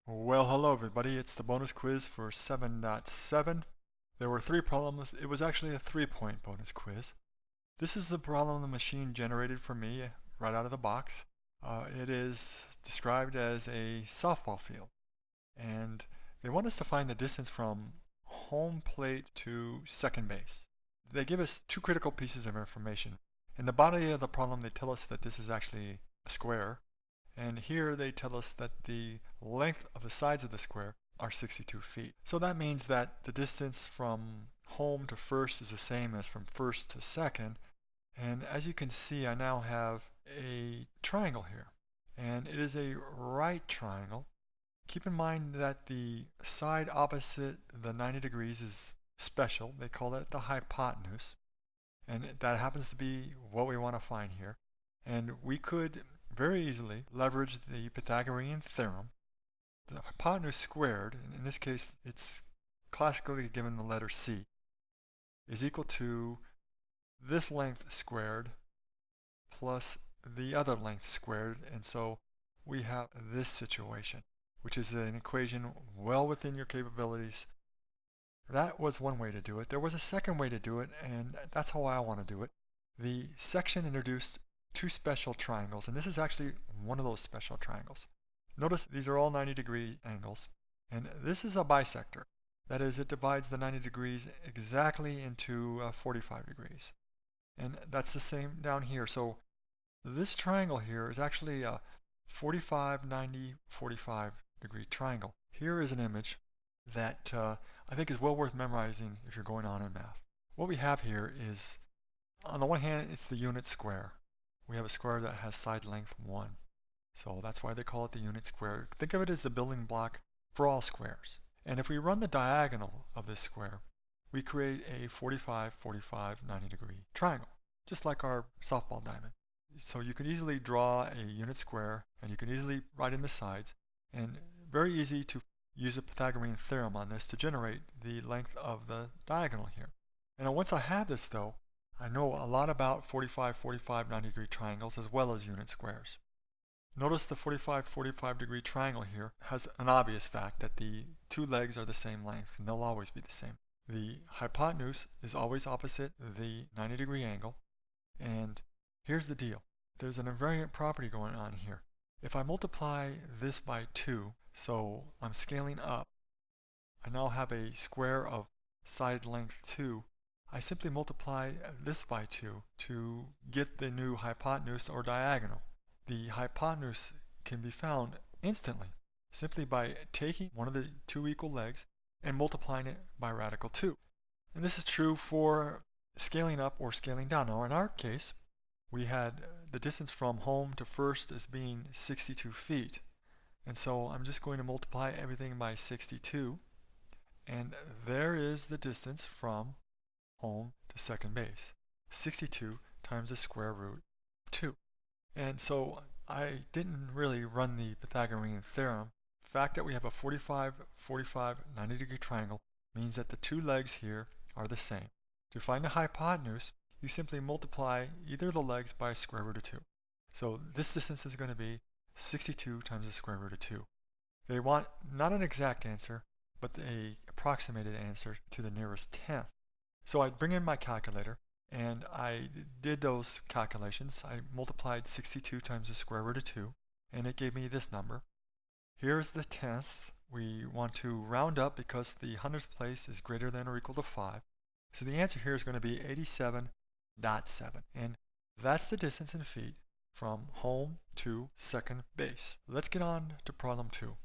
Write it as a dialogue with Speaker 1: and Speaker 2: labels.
Speaker 1: Well, hello everybody. It's the bonus quiz for 7.7. There were three problems. It was actually a 3-point bonus quiz. This is the problem the machine generated for me right out of the box. It is described as a softball field, and they want us to find the distance from home plate to second base. They give us two critical pieces of information. In the body of the problem, they tell us that this is actually a square, and here they tell us that the length of the sides of the square are 62 feet. So that means that the distance from home to first is the same as from first to second. And as you can see, I now have a triangle here. And it is a right triangle. Keep in mind that the side opposite the 90 degrees is special. They call it the hypotenuse. And that happens to be what we want to find here. And we could very easily leverage the Pythagorean theorem. The hypotenuse squared, and in this case it's classically given the letter c, is equal to this length squared plus the other length squared, and so we have this situation, which is an equation well within your capabilities. That was one way to do it. There was a second way to do it, and that's how I want to do it. The section introduced two special triangles, and this is actually one of those special triangles. Notice these are all 90-degree angles, and this is a bisector. That is, it divides the 90 degrees exactly into 45 degrees. And that's the same down here. So this triangle here is actually a 45, 90, 45 degree triangle. Here is an image that I think is well worth memorizing if you're going on in math. What we have here is, on the one hand, it's the unit square. We have a square that has side length 1. So that's why they call it the unit square. Think of it as the building block for all squares. And if we run the diagonal of this square, we create a 45, 45, 90 degree triangle, just like our softball diamond. So you can easily draw a unit square, and you can easily write in the sides, and very easy to use the Pythagorean theorem on this to generate the length of the diagonal here. And once I have this though, I know a lot about 45, 45, 90 degree triangles as well as unit squares. Notice the 45, 45 degree triangle here has an obvious fact that the two legs are the same length, and they'll always be the same. The hypotenuse is always opposite the 90 degree angle, and here's the deal. There's an invariant property going on here. If I multiply this by 2, so I'm scaling up, I now have a square of side length 2. I simply multiply this by 2 to get the new hypotenuse or diagonal. The hypotenuse can be found instantly simply by taking one of the two equal legs and multiplying it by radical 2. And this is true for scaling up or scaling down. Now in our case, we had the distance from home to first as being 62 feet. And so I'm just going to multiply everything by 62. And there is the distance from home to second base. 62 times the square root 2. And so I didn't really run the Pythagorean theorem. The fact that we have a 45, 45, 90 degree triangle means that the two legs here are the same. To find the hypotenuse, you simply multiply either of the legs by square root of 2. So this distance is going to be 62 times the square root of 2. They want not an exact answer, but an approximated answer to the nearest tenth. So I bring in my calculator, and I did those calculations. I multiplied 62 times the square root of 2, and it gave me this number. Here's the tenth. We want to round up because the hundredth place is greater than or equal to 5. So the answer here is going to be 87.7. And that's the distance in feet from home to second base. Let's get on to problem 2.